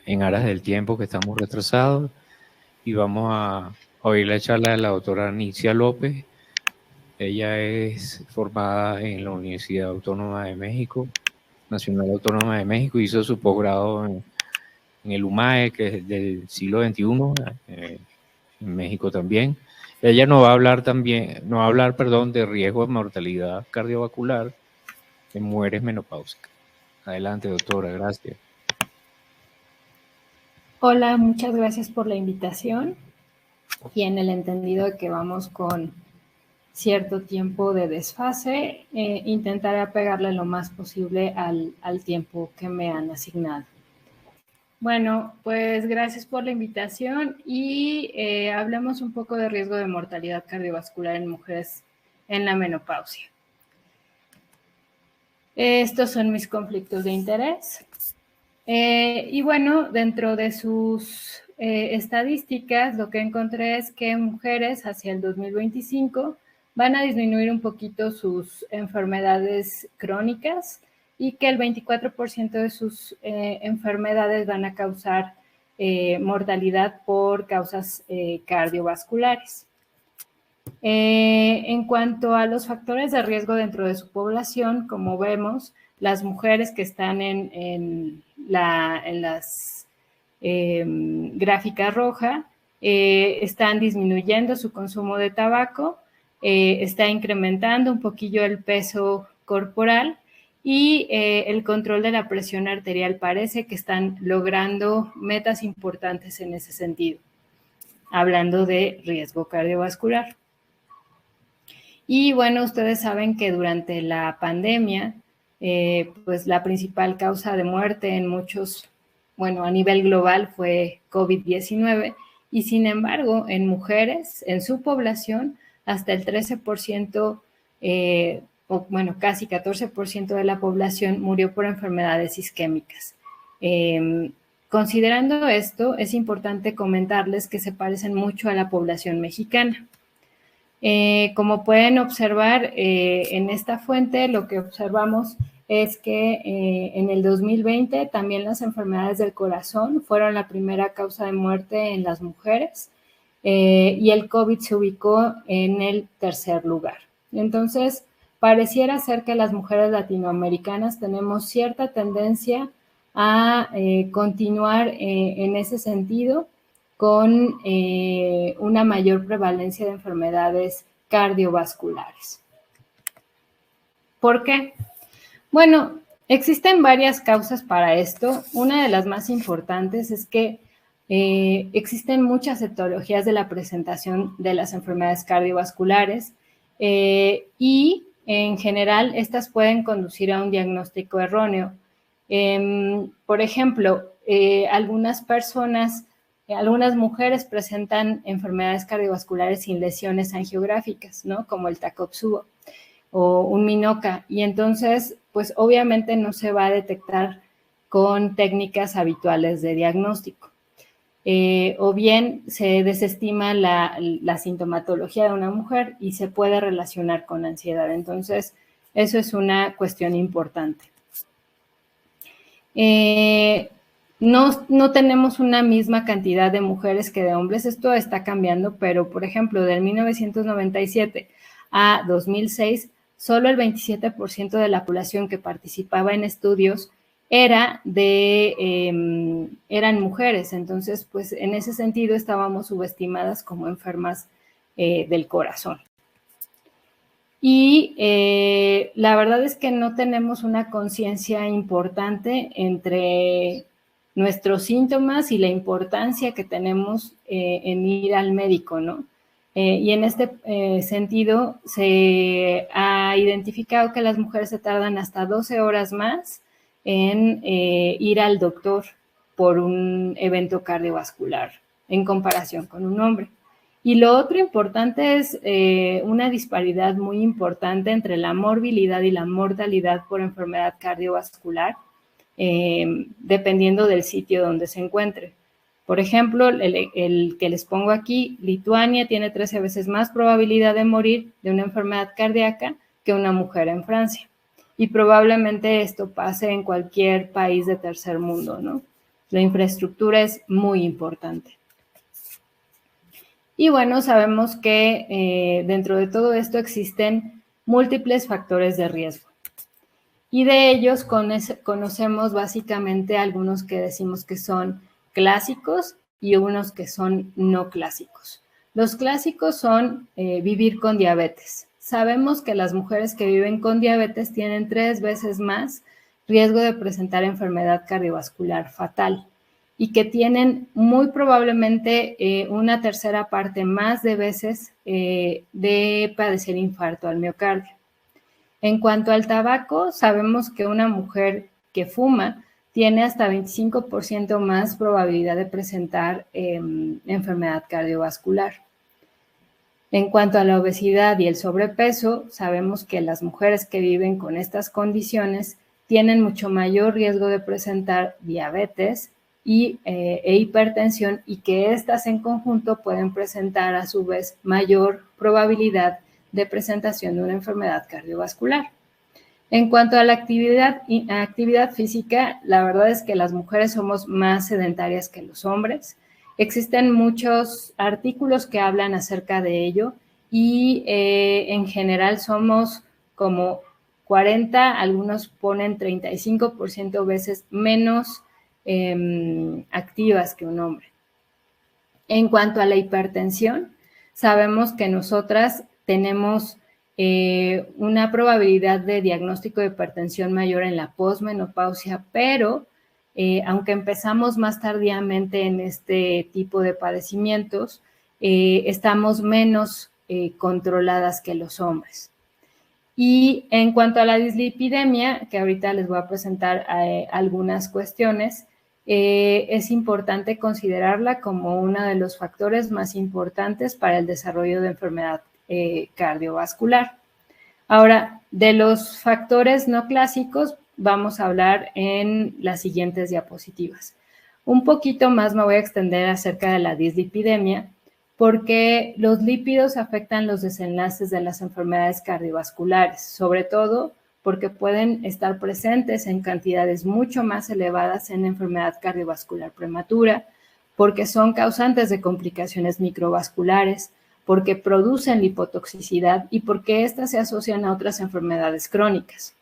en aras del tiempo que estamos retrasados y vamos a oír la charla de la doctora Nitzia López. Ella es formada en la Universidad Autónoma de México, Nacional Autónoma de México, hizo su posgrado en el UMAE, que es del siglo XXI, en México también. Ella nos va a hablar de riesgo de mortalidad cardiovascular en mujeres menopáusicas. Adelante, doctora, gracias. Hola, muchas gracias por la invitación y en el entendido de que vamos con cierto tiempo de desfase, intentaré apegarle lo más posible al tiempo que me han asignado. Bueno, pues gracias por la invitación y hablemos un poco de riesgo de mortalidad cardiovascular en mujeres en la menopausia. Estos son mis conflictos de interés. Y bueno, dentro de sus estadísticas, lo que encontré es que mujeres hacia el 2025 van a disminuir un poquito sus enfermedades crónicas y que el 24% de sus enfermedades van a causar mortalidad por causas cardiovasculares. En cuanto a los factores de riesgo dentro de su población, como vemos, las mujeres que están en las gráficas rojas están disminuyendo su consumo de tabaco, está incrementando un poquillo el peso corporal y el control de la presión arterial parece que están logrando metas importantes en ese sentido, hablando de riesgo cardiovascular. Y bueno, ustedes saben que durante la pandemia, pues la principal causa de muerte en muchos, bueno, a nivel global fue COVID-19 y sin embargo en mujeres, en su población, hasta el 13%, o bueno, casi 14% de la población murió por enfermedades isquémicas. Considerando esto, es importante comentarles que se parecen mucho a la población mexicana. Como pueden observar en esta fuente, lo que observamos es que en el 2020 también las enfermedades del corazón fueron la primera causa de muerte en las mujeres y el COVID se ubicó en el tercer lugar. Entonces, pareciera ser que las mujeres latinoamericanas tenemos cierta tendencia a continuar en ese sentido, con una mayor prevalencia de enfermedades cardiovasculares. ¿Por qué? Bueno, existen varias causas para esto. Una de las más importantes es que existen muchas etiologías de la presentación de las enfermedades cardiovasculares y en general estas pueden conducir a un diagnóstico erróneo. Por ejemplo, algunas mujeres presentan enfermedades cardiovasculares sin lesiones angiográficas, ¿no? Como el Takotsubo o un Minoka, y entonces, pues obviamente no se va a detectar con técnicas habituales de diagnóstico. O bien se desestima la sintomatología de una mujer y se puede relacionar con ansiedad. Entonces, eso es una cuestión importante. No tenemos una misma cantidad de mujeres que de hombres. Esto está cambiando, pero, por ejemplo, del 1997 a 2006, solo el 27% de la población que participaba en estudios eran mujeres. Entonces, pues, en ese sentido estábamos subestimadas como enfermas del corazón. Y la verdad es que no tenemos una conciencia importante entre nuestros síntomas y la importancia que tenemos en ir al médico, ¿no? Y en este sentido se ha identificado que las mujeres se tardan hasta 12 horas más en ir al doctor por un evento cardiovascular en comparación con un hombre. Y lo otro importante es una disparidad muy importante entre la morbilidad y la mortalidad por enfermedad cardiovascular, dependiendo del sitio donde se encuentre. Por ejemplo, el que les pongo aquí, Lituania tiene 13 veces más probabilidad de morir de una enfermedad cardíaca que una mujer en Francia. Y probablemente esto pase en cualquier país de tercer mundo, ¿no? La infraestructura es muy importante. Y bueno, sabemos que dentro de todo esto existen múltiples factores de riesgo. Y de ellos conocemos básicamente algunos que decimos que son clásicos y unos que son no clásicos. Los clásicos son vivir con diabetes. Sabemos que las mujeres que viven con diabetes tienen 3 veces más riesgo de presentar enfermedad cardiovascular fatal y que tienen muy probablemente una tercera parte más de veces de padecer infarto al miocardio. En cuanto al tabaco, sabemos que una mujer que fuma tiene hasta 25% más probabilidad de presentar enfermedad cardiovascular. En cuanto a la obesidad y el sobrepeso, sabemos que las mujeres que viven con estas condiciones tienen mucho mayor riesgo de presentar diabetes e hipertensión y que estas en conjunto pueden presentar a su vez mayor probabilidad de presentación de una enfermedad cardiovascular. En cuanto a la actividad física, la verdad es que las mujeres somos más sedentarias que los hombres. Existen muchos artículos que hablan acerca de ello y en general somos como 40, algunos ponen 35% veces menos activas que un hombre. En cuanto a la hipertensión, sabemos que nosotras tenemos una probabilidad de diagnóstico de hipertensión mayor en la posmenopausia, pero aunque empezamos más tardíamente en este tipo de padecimientos, estamos menos controladas que los hombres. Y en cuanto a la dislipidemia, que ahorita les voy a presentar algunas cuestiones, es importante considerarla como uno de los factores más importantes para el desarrollo de enfermedad cardiovascular. Ahora, de los factores no clásicos, vamos a hablar en las siguientes diapositivas. Un poquito más me voy a extender acerca de la dislipidemia, porque los lípidos afectan los desenlaces de las enfermedades cardiovasculares, sobre todo porque pueden estar presentes en cantidades mucho más elevadas en enfermedad cardiovascular prematura, porque son causantes de complicaciones microvasculares, porque producen lipotoxicidad y porque éstas se asocian a otras enfermedades crónicas.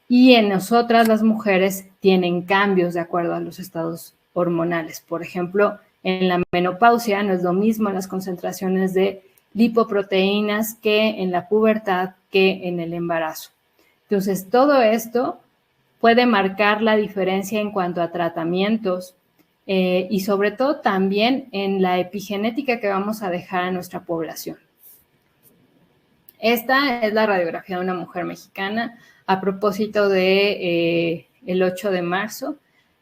Y en nosotras las mujeres tienen cambios de acuerdo a los estados hormonales. Por ejemplo, en la menopausia no es lo mismo las concentraciones de lipoproteínas que en la pubertad que en el embarazo. Entonces, todo esto puede marcar la diferencia en cuanto a tratamientos y sobre todo también en la epigenética que vamos a dejar a nuestra población. Esta es la radiografía de una mujer mexicana a propósito de el 8 de marzo,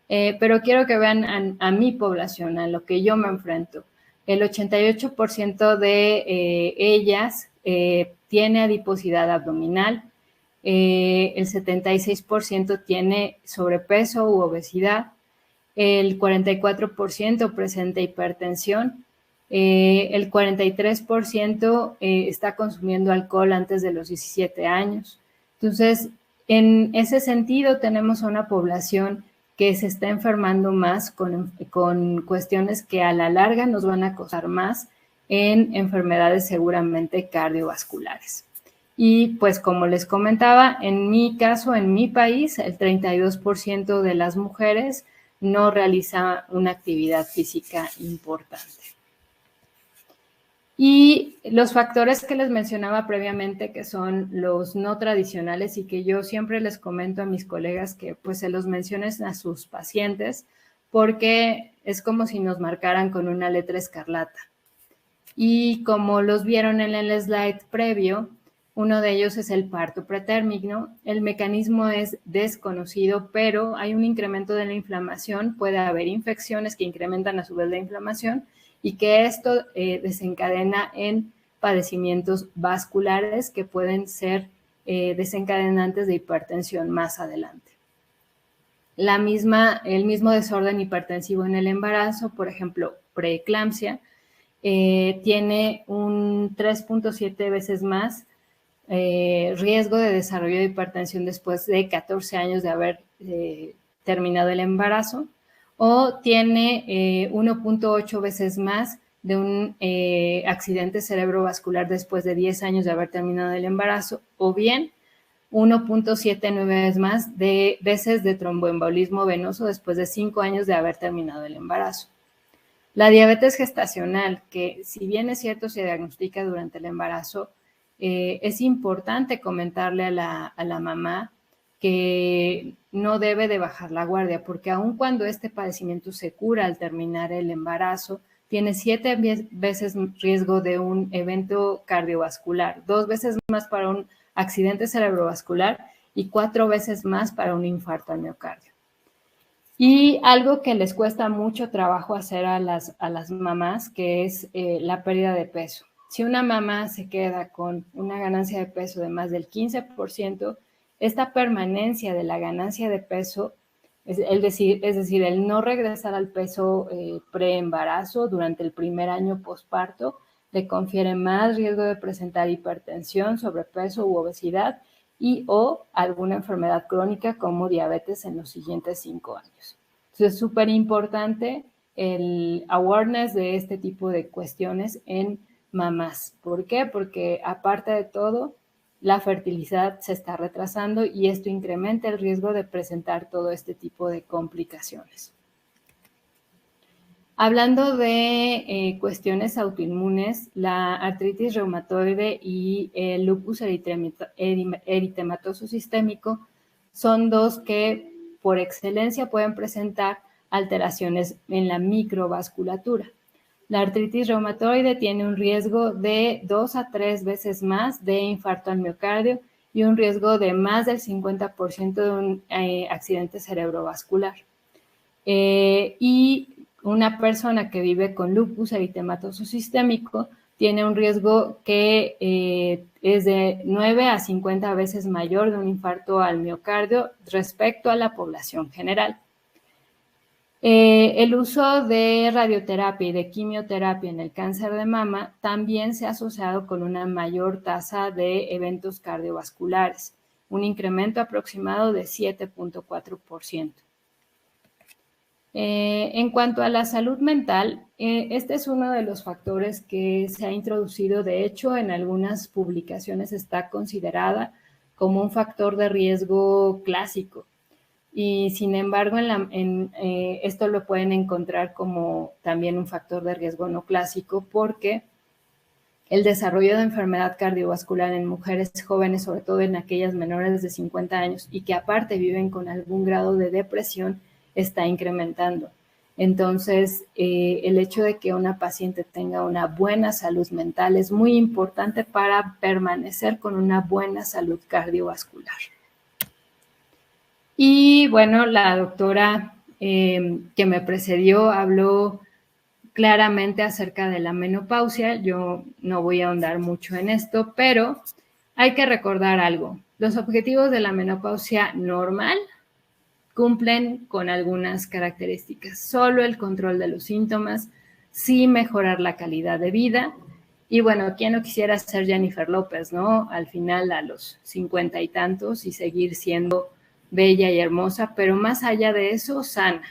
pero quiero que vean a mi población, a lo que yo me enfrento. El 88% de ellas tiene adiposidad abdominal, el 76% tiene sobrepeso u obesidad, el 44% presenta hipertensión, el 43% está consumiendo alcohol antes de los 17 años. Entonces, en ese sentido, tenemos una población que se está enfermando más con cuestiones que a la larga nos van a costar más en enfermedades seguramente cardiovasculares. Y pues como les comentaba, en mi caso, en mi país, el 32% de las mujeres no realiza una actividad física importante. Y los factores que les mencionaba previamente, que son los no tradicionales y que yo siempre les comento a mis colegas que pues se los mencionen a sus pacientes, porque es como si nos marcaran con una letra escarlata. Y como los vieron en el slide previo, uno de ellos es el parto pretérmino. El mecanismo es desconocido, pero hay un incremento de la inflamación. Puede haber infecciones que incrementan a su vez la inflamación y que esto desencadena en padecimientos vasculares que pueden ser desencadenantes de hipertensión más adelante. El mismo desorden hipertensivo en el embarazo, por ejemplo, preeclampsia, tiene un 3.7 veces más riesgo de desarrollo de hipertensión después de 14 años de haber terminado el embarazo, o tiene 1.8 veces más de un accidente cerebrovascular después de 10 años de haber terminado el embarazo, o bien 1.79 veces más de veces de tromboembolismo venoso después de 5 años de haber terminado el embarazo. La diabetes gestacional, que si bien es cierto se diagnostica durante el embarazo, es importante comentarle a la mamá que no debe de bajar la guardia, porque aun cuando este padecimiento se cura al terminar el embarazo, tiene 7 veces riesgo de un evento cardiovascular, 2 veces más para un accidente cerebrovascular y 4 veces más para un infarto al miocardio. Y algo que les cuesta mucho trabajo hacer a las mamás, que es la pérdida de peso. Si una mamá se queda con una ganancia de peso de más del 15%, esta permanencia de la ganancia de peso, es decir, el no regresar al peso preembarazo durante el primer año posparto, le confiere más riesgo de presentar hipertensión, sobrepeso u obesidad y o alguna enfermedad crónica como diabetes en los siguientes 5 años. Entonces es súper importante el awareness de este tipo de cuestiones en mamás. ¿Por qué? Porque aparte de todo, la fertilidad se está retrasando y esto incrementa el riesgo de presentar todo este tipo de complicaciones. Hablando de cuestiones autoinmunes, la artritis reumatoide y el lupus eritematoso sistémico son dos que por excelencia pueden presentar alteraciones en la microvasculatura. La artritis reumatoide tiene un riesgo de 2 a 3 veces más de infarto al miocardio y un riesgo de más del 50% de un accidente cerebrovascular. Y una persona que vive con lupus eritematoso sistémico tiene un riesgo que es de 9 a 50 veces mayor de un infarto al miocardio respecto a la población general. El uso de radioterapia y de quimioterapia en el cáncer de mama también se ha asociado con una mayor tasa de eventos cardiovasculares, un incremento aproximado de 7.4%. En cuanto a la salud mental, este es uno de los factores que se ha introducido. De hecho, en algunas publicaciones está considerada como un factor de riesgo clásico. Y sin embargo, esto lo pueden encontrar como también un factor de riesgo no clásico porque el desarrollo de enfermedad cardiovascular en mujeres jóvenes, sobre todo en aquellas menores de 50 años y que aparte viven con algún grado de depresión, está incrementando. Entonces, el hecho de que una paciente tenga una buena salud mental es muy importante para permanecer con una buena salud cardiovascular. Y bueno, la doctora que me precedió habló claramente acerca de la menopausia. Yo no voy a ahondar mucho en esto, pero hay que recordar algo. Los objetivos de la menopausia normal cumplen con algunas características. Solo el control de los síntomas, sí mejorar la calidad de vida. Y bueno, ¿quién no quisiera ser Jennifer López, no? Al final a los 50 y tantos y seguir siendo bella y hermosa, pero más allá de eso, sana.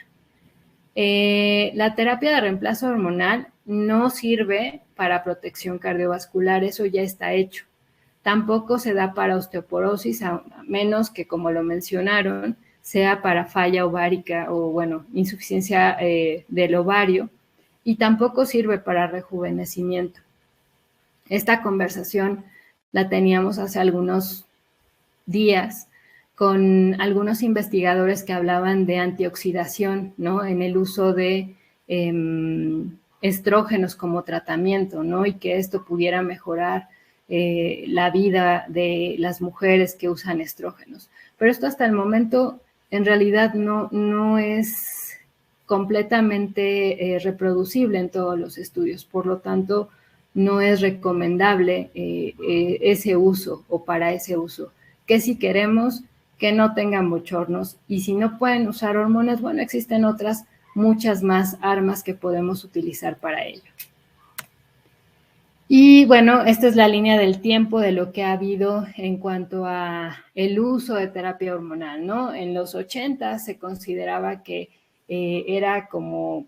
La terapia de reemplazo hormonal no sirve para protección cardiovascular, eso ya está hecho. Tampoco se da para osteoporosis, a menos que, como lo mencionaron, sea para falla ovárica o, bueno, insuficiencia del ovario, y tampoco sirve para rejuvenecimiento. Esta conversación la teníamos hace algunos días con algunos investigadores que hablaban de antioxidación, ¿no? En el uso de estrógenos como tratamiento, ¿no? Y que esto pudiera mejorar la vida de las mujeres que usan estrógenos. Pero esto hasta el momento en realidad no es completamente reproducible en todos los estudios, por lo tanto no es recomendable ese uso o para ese uso. Que si queremos que no tengan bochornos y si no pueden usar hormonas, bueno, existen otras muchas más armas que podemos utilizar para ello. Y bueno, esta es la línea del tiempo de lo que ha habido en cuanto a el uso de terapia hormonal, ¿no? En los 80 se consideraba que era como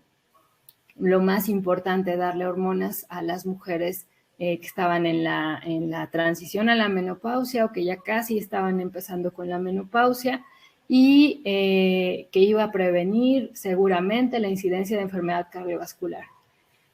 lo más importante, darle hormonas a las mujeres que estaban en la transición a la menopausia o que ya casi estaban empezando con la menopausia, y que iba a prevenir seguramente la incidencia de enfermedad cardiovascular.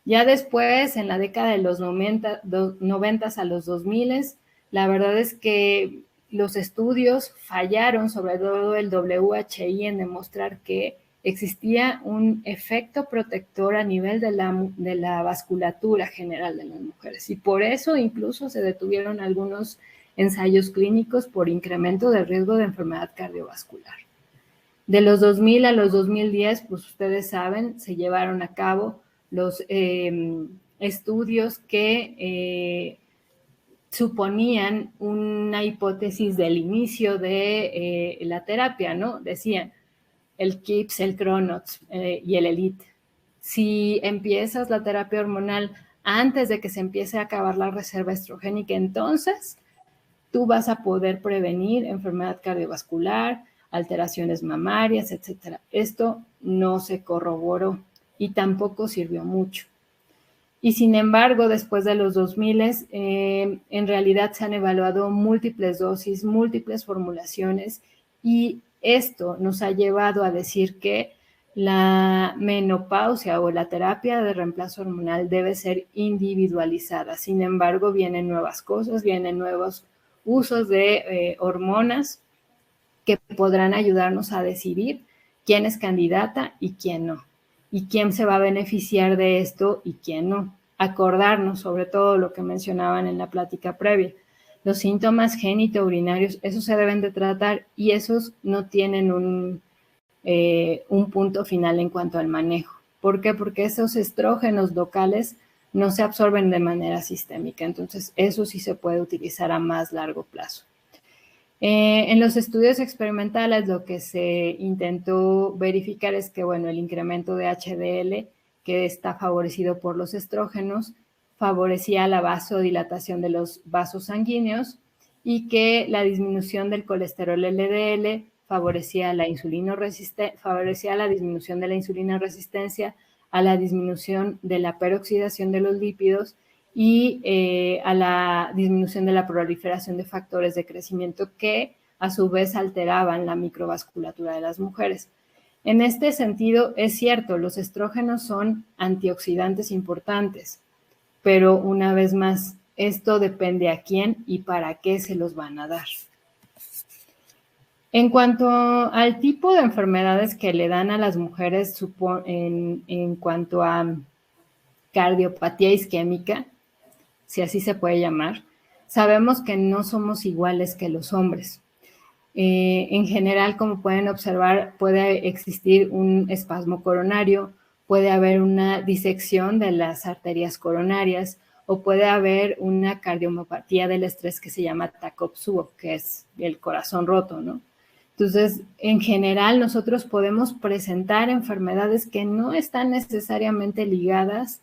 Ya después, en la década de los 90 a los 2000, la verdad es que los estudios fallaron, sobre todo el WHI, en demostrar que existía un efecto protector a nivel de la vasculatura general de las mujeres. Y por eso incluso se detuvieron algunos ensayos clínicos por incremento de riesgo de enfermedad cardiovascular. De los 2000 a los 2010, pues ustedes saben, se llevaron a cabo los estudios que suponían una hipótesis del inicio de la terapia, ¿no? Decían el KIPS, el Cronox y el ELITE. Si empiezas la terapia hormonal antes de que se empiece a acabar la reserva estrogénica, entonces tú vas a poder prevenir enfermedad cardiovascular, alteraciones mamarias, etcétera. Esto no se corroboró y tampoco sirvió mucho. Y sin embargo, después de los 2000, en realidad se han evaluado múltiples dosis, múltiples formulaciones, y esto nos ha llevado a decir que la menopausia o la terapia de reemplazo hormonal debe ser individualizada. Sin embargo, vienen nuevas cosas, vienen nuevos usos de hormonas que podrán ayudarnos a decidir quién es candidata y quién no, y quién se va a beneficiar de esto y quién no. Acordarnos sobre todo lo que mencionaban en la plática previa. Los síntomas genitourinarios, esos se deben de tratar y esos no tienen un punto final en cuanto al manejo. ¿Por qué? Porque esos estrógenos locales no se absorben de manera sistémica, entonces eso sí se puede utilizar a más largo plazo. En los estudios experimentales lo que se intentó verificar es que, bueno, el incremento de HDL, que está favorecido por los estrógenos, favorecía la vasodilatación de los vasos sanguíneos, y que la disminución del colesterol LDL favorecía la disminución de la insulina resistencia, a la disminución de la peroxidación de los lípidos y a la disminución de la proliferación de factores de crecimiento que a su vez alteraban la microvasculatura de las mujeres. En este sentido, es cierto, los estrógenos son antioxidantes importantes, pero una vez más, esto depende a quién y para qué se los van a dar. En cuanto al tipo de enfermedades que le dan a las mujeres en cuanto a cardiopatía isquémica, si así se puede llamar, sabemos que no somos iguales que los hombres. En general, como pueden observar, puede existir un espasmo coronario, puede haber una disección de las arterias coronarias, o puede haber una cardiomopatía del estrés que se llama Takotsubo, que es el corazón roto, ¿no? Entonces, en general, nosotros podemos presentar enfermedades que no están necesariamente ligadas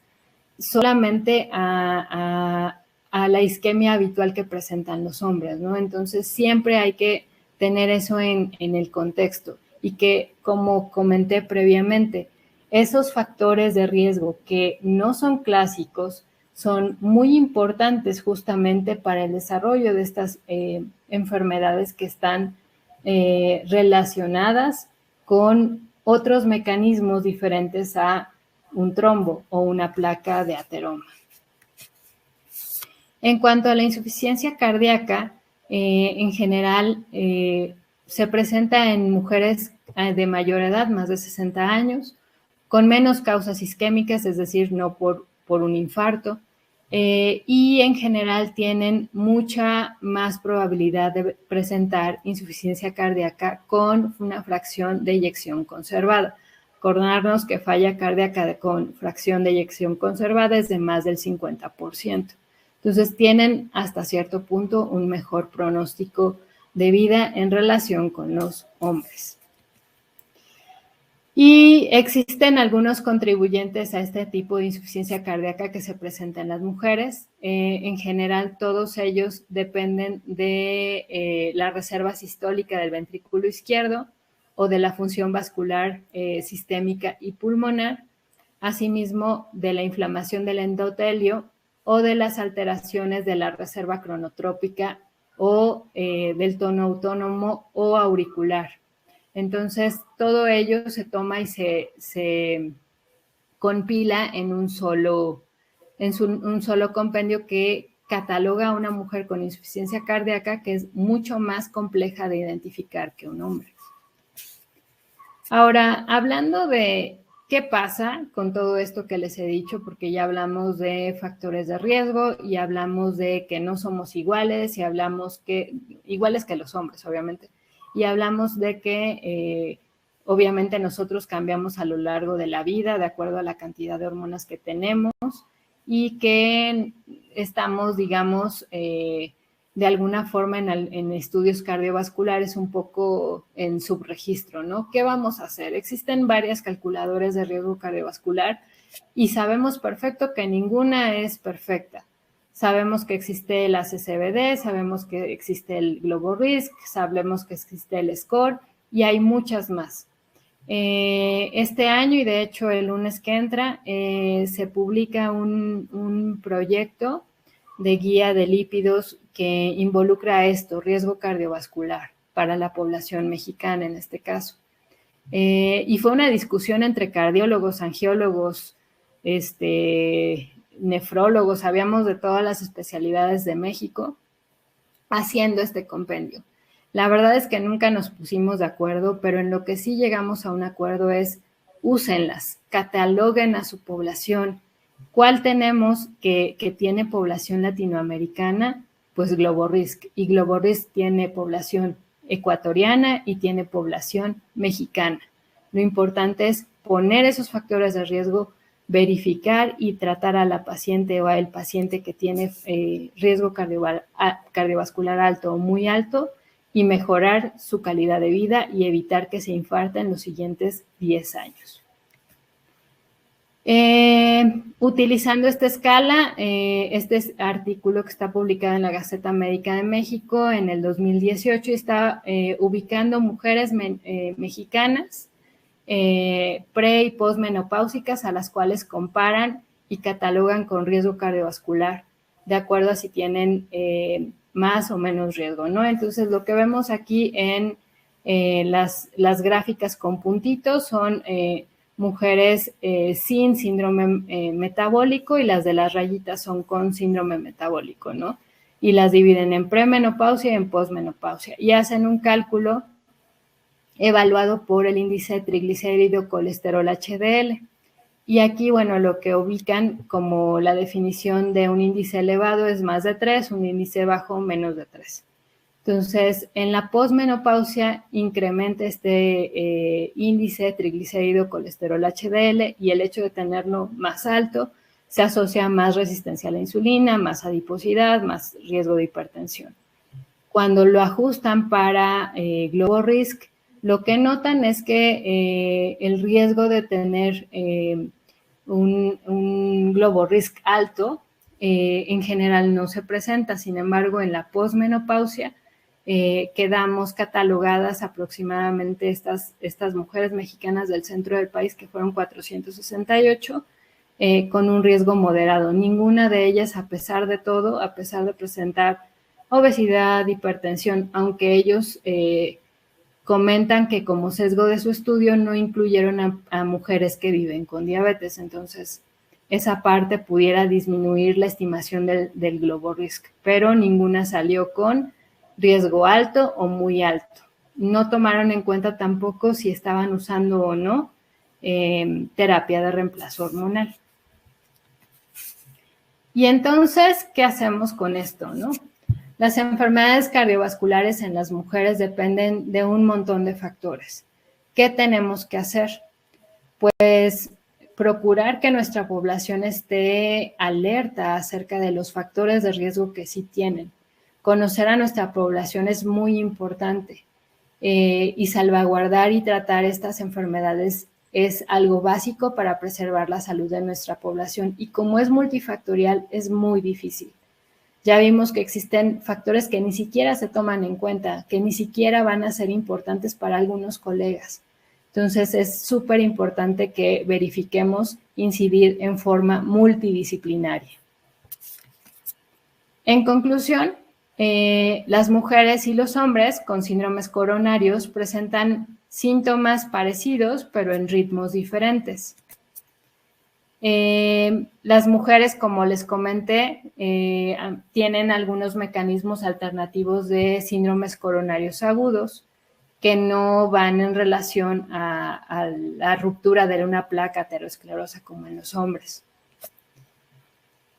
solamente a la isquemia habitual que presentan los hombres, ¿no? Entonces, siempre hay que tener eso en el contexto, y que, como comenté previamente, esos factores de riesgo que no son clásicos son muy importantes justamente para el desarrollo de estas enfermedades que están relacionadas con otros mecanismos diferentes a un trombo o una placa de ateroma. En cuanto a la insuficiencia cardíaca, en general se presenta en mujeres de mayor edad, más de 60 años, con menos causas isquémicas, es decir, no por un infarto, y en general tienen mucha más probabilidad de presentar insuficiencia cardíaca con una fracción de eyección conservada. Acordarnos que falla cardíaca con fracción de eyección conservada es de más del 50%. Entonces tienen hasta cierto punto un mejor pronóstico de vida en relación con los hombres. Y existen algunos contribuyentes a este tipo de insuficiencia cardíaca que se presenta en las mujeres. En general, todos ellos dependen de la reserva sistólica del ventrículo izquierdo, o de la función vascular sistémica y pulmonar, asimismo de la inflamación del endotelio o de las alteraciones de la reserva cronotrópica o del tono autónomo o auricular. Entonces, todo ello se toma y se compila en un solo compendio que cataloga a una mujer con insuficiencia cardíaca, que es mucho más compleja de identificar que un hombre. Ahora, hablando de qué pasa con todo esto que les he dicho, porque ya hablamos de factores de riesgo y hablamos de que no somos iguales y hablamos que, iguales que los hombres, obviamente, y hablamos de que obviamente nosotros cambiamos a lo largo de la vida de acuerdo a la cantidad de hormonas que tenemos y que estamos, digamos, de alguna forma en estudios cardiovasculares un poco en subregistro, ¿no? ¿Qué vamos a hacer? Existen varias calculadoras de riesgo cardiovascular y sabemos perfecto que ninguna es perfecta. Sabemos que existe el ACCBD, sabemos que existe el GloboRisk, sabemos que existe el SCORE y hay muchas más. Este año, y de hecho el lunes que entra, se publica un proyecto de guía de lípidos que involucra esto, riesgo cardiovascular para la población mexicana en este caso. Y fue una discusión entre cardiólogos, angiólogos, nefrólogos, habíamos de todas las especialidades de México haciendo este compendio. La verdad es que nunca nos pusimos de acuerdo, pero en lo que sí llegamos a un acuerdo es úsenlas, cataloguen a su población. ¿Cuál tenemos que tiene población latinoamericana? Pues GloboRisk. Y GloboRisk tiene población ecuatoriana y tiene población mexicana. Lo importante es poner esos factores de riesgo, verificar y tratar a la paciente o al paciente que tiene riesgo cardiovascular alto o muy alto y mejorar su calidad de vida y evitar que se infarta en los siguientes 10 años. Utilizando esta escala, este artículo que está publicado en la Gaceta Médica de México en el 2018 está ubicando mujeres mexicanas pre- y posmenopáusicas a las cuales comparan y catalogan con riesgo cardiovascular de acuerdo a si tienen más o menos riesgo, ¿no? Entonces, lo que vemos aquí en las gráficas con puntitos son mujeres sin síndrome metabólico y las de las rayitas son con síndrome metabólico, ¿no? Y las dividen en premenopausia y en posmenopausia y hacen un cálculo evaluado por el índice de triglicérido colesterol HDL. Y aquí, bueno, lo que ubican como la definición de un índice elevado es más de 3, un índice bajo menos de 3. Entonces, en la posmenopausia incrementa este índice de triglicérido colesterol HDL y el hecho de tenerlo más alto se asocia a más resistencia a la insulina, más adiposidad, más riesgo de hipertensión. Cuando lo ajustan para GloboRisk, lo que notan es que el riesgo de tener un GloboRisk alto en general no se presenta. Sin embargo, en la posmenopausia quedamos catalogadas aproximadamente estas mujeres mexicanas del centro del país, que fueron 468, con un riesgo moderado. Ninguna de ellas, a pesar de todo, a pesar de presentar obesidad, hipertensión, aunque ellos comentan que como sesgo de su estudio no incluyeron a mujeres que viven con diabetes, entonces esa parte pudiera disminuir la estimación del GloboRisk, pero ninguna salió con riesgo alto o muy alto. No tomaron en cuenta tampoco si estaban usando o no terapia de reemplazo hormonal. Y entonces, ¿qué hacemos con esto, no? Las enfermedades cardiovasculares en las mujeres dependen de un montón de factores. ¿Qué tenemos que hacer? Pues procurar que nuestra población esté alerta acerca de los factores de riesgo que sí tienen. Conocer a nuestra población es muy importante y salvaguardar y tratar estas enfermedades es algo básico para preservar la salud de nuestra población y como es multifactorial es muy difícil. ya vimos que existen factores que ni siquiera se toman en cuenta, que ni siquiera van a ser importantes para algunos colegas. Entonces, es súper importante que verifiquemos incidir en forma multidisciplinaria. En conclusión, las mujeres y los hombres con síndromes coronarios presentan síntomas parecidos, pero en ritmos diferentes. Las mujeres, como les comenté, tienen algunos mecanismos alternativos de síndromes coronarios agudos que no van en relación a la ruptura de una placa aterosclerosa como en los hombres.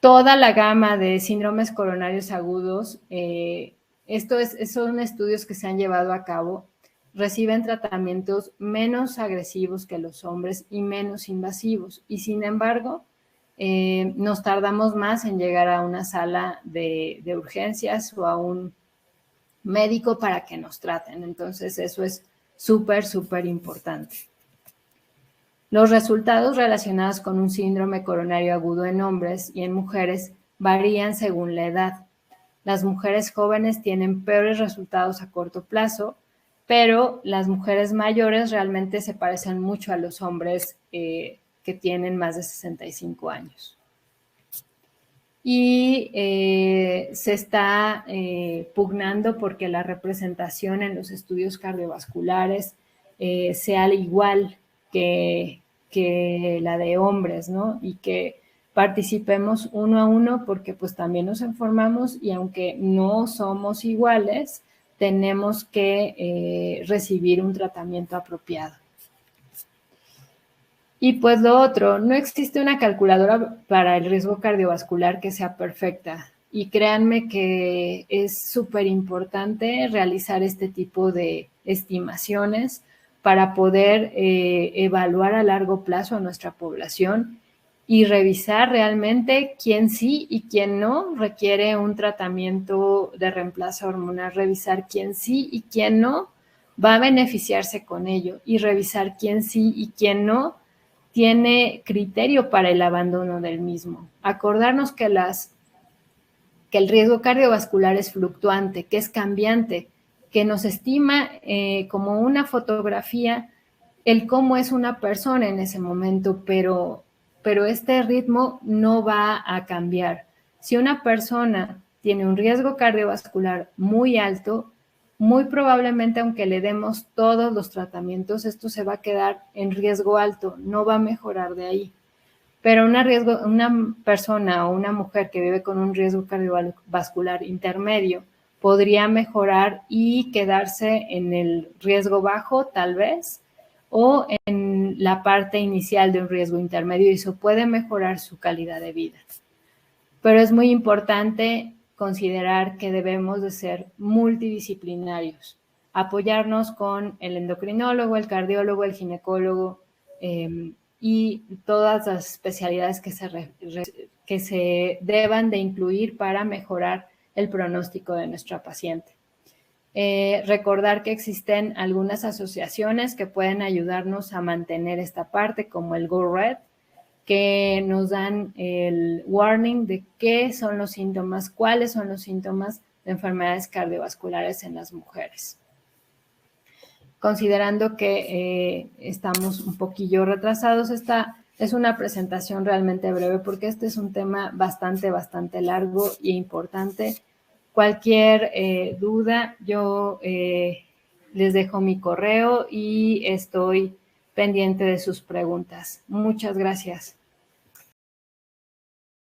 Toda la gama de síndromes coronarios agudos, son estudios que se han llevado a cabo, reciben tratamientos menos agresivos que los hombres y menos invasivos. Y sin embargo, nos tardamos más en llegar a una sala de urgencias o a un médico para que nos traten. Entonces, eso es súper, súper importante. Los resultados relacionados con un síndrome coronario agudo en hombres y en mujeres varían según la edad. Las mujeres jóvenes tienen peores resultados a corto plazo, pero las mujeres mayores realmente se parecen mucho a los hombres que tienen más de 65 años. Y se está pugnando porque la representación en los estudios cardiovasculares sea igual que la de hombres, ¿no? Y que participemos uno a uno porque pues también nos informamos y aunque no somos iguales, tenemos que recibir un tratamiento apropiado. Y pues lo otro, no existe una calculadora para el riesgo cardiovascular que sea perfecta. Y créanme que es súper importante realizar este tipo de estimaciones para poder evaluar a largo plazo a nuestra población y revisar realmente quién sí y quién no requiere un tratamiento de reemplazo hormonal, revisar quién sí y quién no va a beneficiarse con ello y revisar quién sí y quién no tiene criterio para el abandono del mismo. Acordarnos que el riesgo cardiovascular es fluctuante, que es cambiante, que nos estima como una fotografía el cómo es una persona en ese momento, pero este ritmo no va a cambiar. Si una persona tiene un riesgo cardiovascular muy alto, muy probablemente aunque le demos todos los tratamientos, esto se va a quedar en riesgo alto, no va a mejorar de ahí. Pero una persona o una mujer que vive con un riesgo cardiovascular intermedio podría mejorar y quedarse en el riesgo bajo, tal vez, o en la parte inicial de un riesgo intermedio, y eso puede mejorar su calidad de vida. Pero es muy importante considerar que debemos de ser multidisciplinarios, apoyarnos con el endocrinólogo, el cardiólogo, el ginecólogo y todas las especialidades que se deban de incluir para mejorar el pronóstico de nuestra paciente. Recordar que existen algunas asociaciones que pueden ayudarnos a mantener esta parte, como el Go Red, que nos dan el warning de qué son los síntomas, cuáles son los síntomas de enfermedades cardiovasculares en las mujeres. Considerando que estamos un poquillo retrasados, esta es una presentación realmente breve porque este es un tema bastante largo e importante. Cualquier duda, yo les dejo mi correo y estoy pendiente de sus preguntas. Muchas gracias.